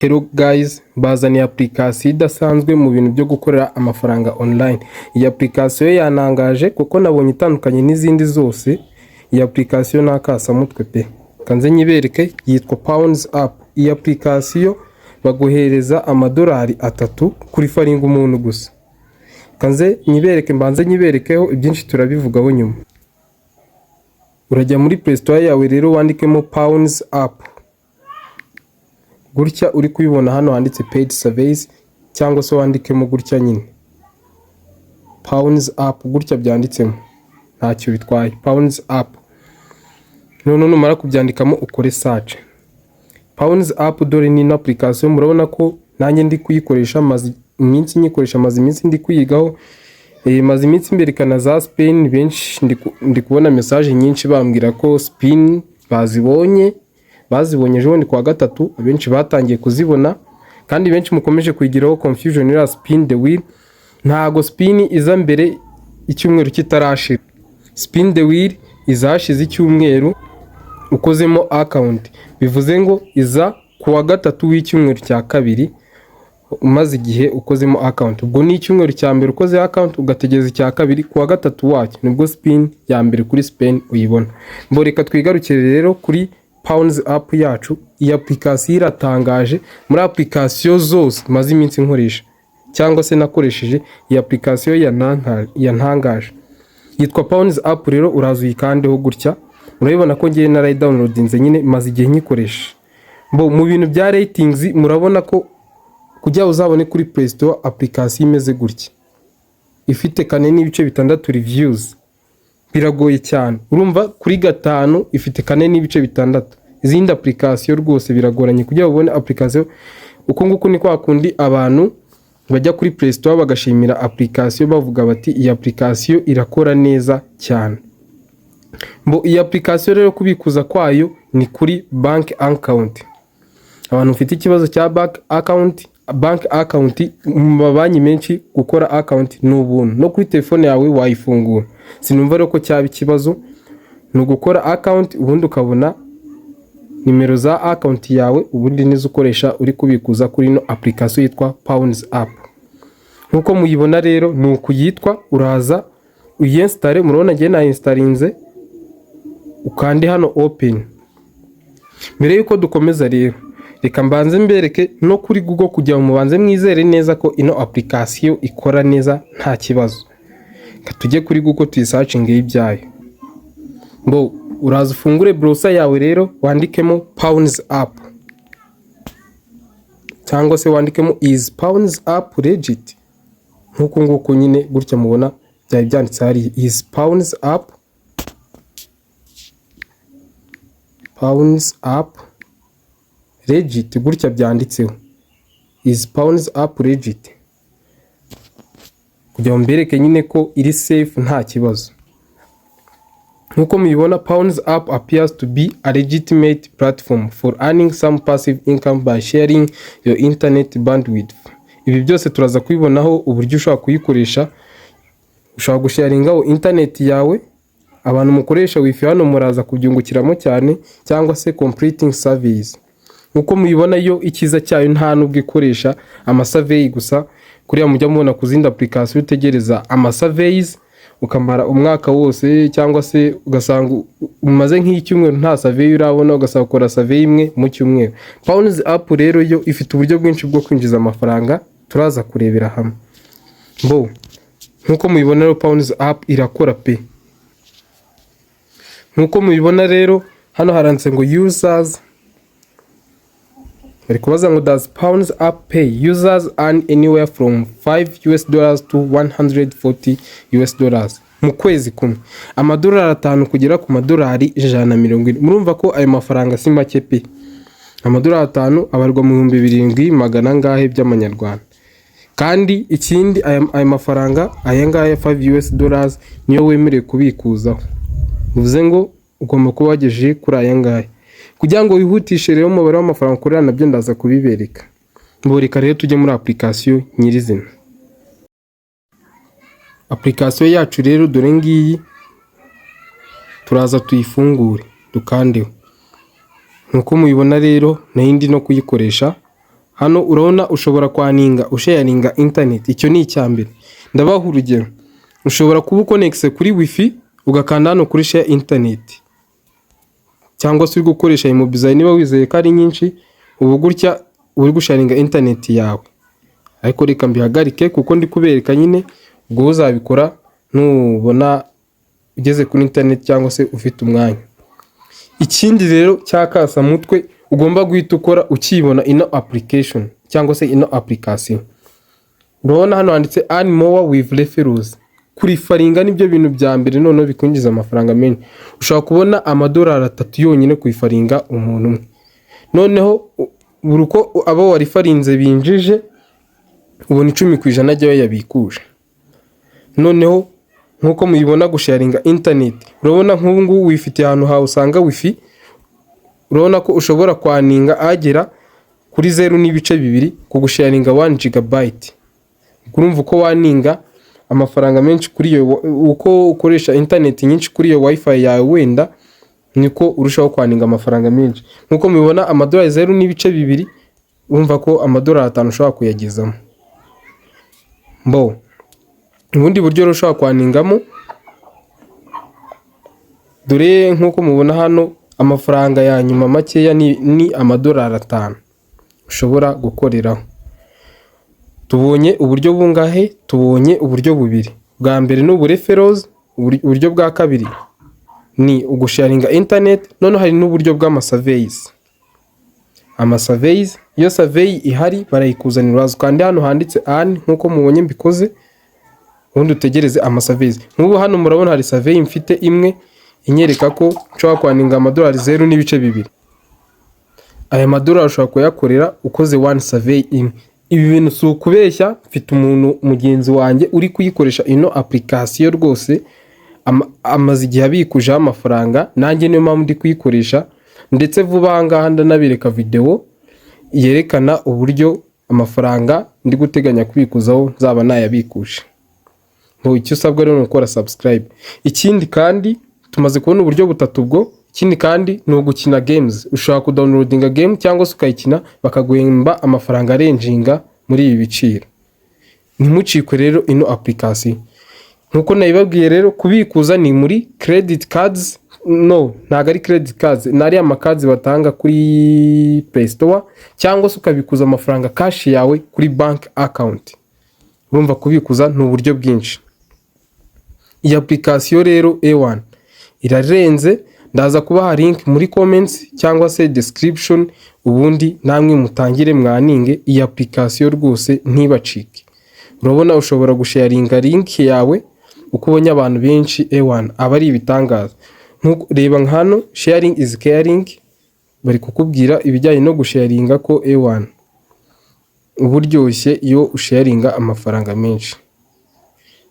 Hello guys, bazaniye application idasanzwe mu bintu byo gukorera amafaranga online. Iyi application yanangaje kuko nabonye itandukanye n'izindi zose. Iyi application nakasa mutwe pe. Kanze nyibereke, yitwa Pounds App. Iyi application baguhereza amadolari 3 kuri faringa umuntu gusa. Kanze nyibereke, mbanze nyiberekeho ibyinshi turabivugaho nyuma. Urajya muri Play Store yawe rero wandikemo Pounds App. Gutya uri kubibona hano handitse paid surveys cyangwa se wandikemo gutya nyine Pounds App, gutya byanditsemo ntacyo bitwaye Pounds App. None numara kubyandikamo ukore search Pounds App. Dore ni application murabona ko nanjye ndi kuyikoresha maze iminsi nyikoresha, maze iminsi ndi kuyigaho, maze iminsi mberekana za Spain. Benshi ndi kubona message nyinshi bambwira ko Spain bazibonye ejo ni kwa gatatu, abenshi batangiye kuzibona kandi benshi mukomeje kwigiraho confusion ira spin the wheel. Ntago spin iza mbere icyumweru kitarashira. Spin the wheel izashize icyumweru ukozemo account, bivuze ngo iza kuwa gatatu w'icyumweru cya kabiri umaze igihe ukozemo account. Ubwo ni icyumweru cya mbere ukoze account ugategeza icya kabiri, kuwa gatatu wacyo nibwo spin ya mbere kuri Spain uyibona. Mbo reka twigarukire rero kuri Pounds App yacu. Iyi application iratangaje muri application zose maze iminsi nkoresha cyangwa se nakoresheje. Iyi application yantangaje yitwa Pounds App. Rero uraza uyikandeho gutya, urabibona ko ngiye na downloadinze nyine maze igihe nyikoresha. Mbo mu bintu bya ratings murabona ko kujya uzabone kuri Play Store application imeze gutya, ifite 4.6 reviews. Biragoye cyane, urumva kuri 5 ifite 4.6. Izindi application rwose biragoranye kujya ubone application uko nguko. Ni kwa kundi abantu bajya kuri Play Store bagashimira application bavuga bati iyi application irakora neza cyane. Mbo iyi application rero kubikuza kwayo ni kuri bank account. Abantu ufite ikibazo cya bank account mu mabanki menshi gukora account n'ubuntu, no kuri telefone yawe wayifungura. Sinumva rero ko cyaba ikibazo, no gukora account ubundi ukabona nimero za account yawe, ubundi nizo ukoresha uri kubikuza kuri no application yitwa Pounds App. Nkuko muyibona rero ni ukuyitwa, uraza uyinstall. Murabona ngiye na installinze, ukande hano open. Mbere yuko dukomeza rero reka mbanze mbereke no kuri Google kugira mu banze mwizere neza ko ino application ikora neza nta kibazo. Tujye kuri Google tuyisearchinge ibyayo. Mbo uraza ufungure browser yawe rero wandikemo Pounds App cyangwa se wandikemo is Pounds App legit. Nkuko nguko nyine gutya mubona byari byanditse hari is Pounds App, Pounds App legit, gutya byanditseho is Pounds App legit, kugira mbereke nyine ko iri safe nta kibazo. Nkuko mubibona Pounds App appears to be a legitimate platform for earning some passive income by sharing your internet bandwidth. Ibi byose turaza kubibonaho uburyo ushobora kuyikoresha. Ushobora gusharingaho internet yawe, abantu mukoresha wifi hano muraza kubyungukiramo cyane, cyangwa se completing surveys. Nkuko mubibona yo ikiza cyayo nta nubwo ikoresha amasurvey gusa. Kuriya mujya mubona kuzindi application utegereza amasurveys ukamara umwaka wose, cyangwa se ugasanga umaze nk'icyumweru nta survey urabona, ugasaba gukora survey imwe mu cyumweru. Pounds App rero yo ifite uburyo bwinshi bwo kwinjiza amafaranga, turaza kurebera hamwe. Mbo nkuko mubibona rero Pounds App irakora pe. Nkuko mubibona rero hano haranditse ngo users, bari kubaza ngo does Pounds App pay users earn anywhere from $5 to $140 mu kwezi kumwe, amadolari 5 kugera ku madolari 140. Murumva ko ayo mafaranga si make pe. Amadolari 5 abarwa mu 2700 ngahe by'amanyarwanda. Kandi ikindi ayo mafaranga ayangaya $5 niyo wemerewe kubikuzaho. Bivuze ngo ugomba kuba wagejeje kuri ayangaya. Kugira ngo wihutishe rero umubare w'amafaranga ukorera nabyo ndaza kubibereka. Mboreka rero tujye muri application nyirizina. Application yacu rero dore ngiyi, turaza tuyifungure dukandeho. Nkuko mubibona rero nayindi no kuyikoresha hano urabona ushobora kwaninga usharinga internet. Icyo ni icyambere. Ndabaha urugero. Ushobora kuba connected kuri wifi ugakanda hano kuri share internet, cyangwa se uri gukoresha imobizayi niba wizeye ko ari nyinshi, ubu gutya uri gusharinga internet yawe. Ariko reka mbihagarike kuko ndi kubereka nyine, ubwo uzabikora nubona ugeze kuri internet cyangwa se ufite umwanya. Ikindi rero cyakasa mutwe ugomba guhita ukora ukibona ino application cyangwa se ino application. Urabona hano handitse earn more with referrals. Kuri faringa nibyo bintu bya mbere none bikungiza amafaranga menshi. Ushobora kubona amadolari 3 yonyine kuyifaringa umuntu umwe. Noneho buri uko abo wari farinze binjije ubona 10% ajya yabikuje. Noneho nkuko mubibona gusharinga internet, urabona nk'ubu ngubu wifite ahantu hawe usanga wifi, urabona ko ushobora kwaninga agera kuri 0.2 ku gusharinga 1 GB. Urumva uko waninga amafaranga menshi kuri yo, uko ukoresha internet nyinshi kuri yo wifi yawe wenda niko urushaho kwaninga amafaranga menshi. Nkuko mubibona amadolari 0.2, urumva ko amadolari 5 ushobora kuyagezamo. Ubundi buryo ushobora kwaningamo, dore nkuko mubona hano amafaranga ya nyuma makeya ni amadolari 5 ushobora gukoreraho. Tubonye uburyo bungahe? Tubonye uburyo bubiri. Bwa mbere ni referrals, uburyo bwa kabiri ni ugusharinga internet. None hari n'uburyo bw'amasurveys. Amasurveys, iyo survey ihari barayikuzanira, uraza kandi hano handitse earn nkuko mubonye mbikoze, ubundi utegereze amasurveys. Nk'ubu hano murabona hari survey mfite imwe inyereka ko nshobora kwaninga amadolari 0.2. Aya madolari ushobora kuyakorera ukoze one survey imwe. Ibi bintu si ukubeshya, mfite umuntu mugenzi wanjye uri kuyikoresha ino application rwose, amaze igihe abikuje amafaranga, nanjye niyo mpamvu ndi kuyikoresha, ndetse vuba ahangaha ndanabireka video yerekana uburyo amafaranga ndi guteganya kubikuzaho nzaba nayabikuje. Icyo usabwa rero ni ukora subscribe. Ikindi kandi tumaze kubona uburyo butatu bwo. Ikindi kandi ni ugukina games. Ushobora kudownloadinga game cyangwa se ukayikina bakaguhemba amafaranga arenjinga muri ibi biciro. Ntimucikwe rero ino application. Nkuko nabibabwiye rero, kubikuza ni muri credit cards. Ntago ari credit cards, nari amakazi batanga kuri Play Store, cyangwa se ukabikuza amafaranga cash yawe kuri bank account. Urumva kubikuza ni uburyo bwinshi. Iyi application rero A1 irarenze. Ndaza kubaha link muri comments cyangwa se description, ubundi namwe mutangire mwaninge iyi application rwose ntibacike. Urabona ushobora gusharinga link yawe uko ubonye abantu benshi. A1 aba ari ibitangaza. Reba hano sharing is caring, bari kukubwira ibijyanye no gusharinga ko A1 uburyoshye iyo usharinga amafaranga menshi.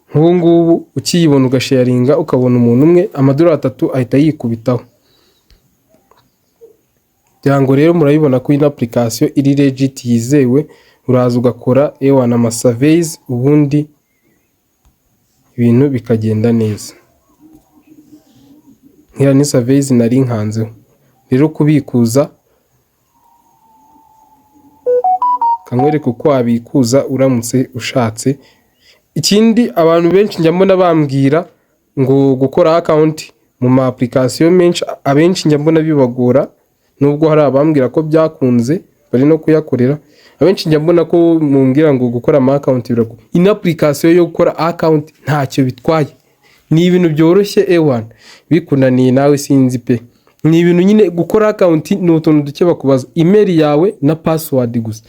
Nk'ubu ngubu ukiyibona ugasharinga ukabona umuntu umwe, amadolari 3 ahita yikubitaho. Byango rero murabibona ko ino application iri legit yizewe. Uraza ugakora A1 amasurveys, ubundi ibintu bikagenda neza. Nkira ni surveys nari nkanzeho. Rero kubikuza kamwereka uko wabikuza uramutse ushatse. Ikindi abantu benshi njya mbona bambwira ngo gukora account mu ma application menshi, abenshi njya mbona bibagora, nubwo hari abambwira ko byakunze bari no kuyakorera. Abenshi njya mbona ko mumbwira ngo gukora ama account birago. Ino application yo gukora account ntacyo bitwaye, ni ibintu byoroshye. A1 bikunaniye nawe sinzi pe, ni ibintu nyine gukora account ni utuntu duke bakubaza email yawe na password gusa.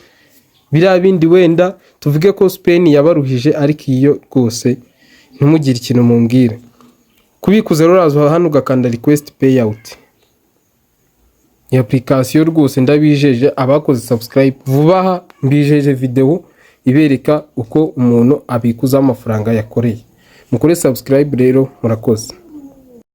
Biriya bindi wenda tuvuge ko Spain yabaruhije, ariko iyo rwose ntumugire ikintu mumbwire. Kubikuza rero uraza hano ugakanda request payout. Iyi application rwose ndabijeje abakoze subscribe vuba aha mbijeje video ibereka uko umuntu abikuza amafaranga yakoreye. Mukore subscribe rero, murakoze.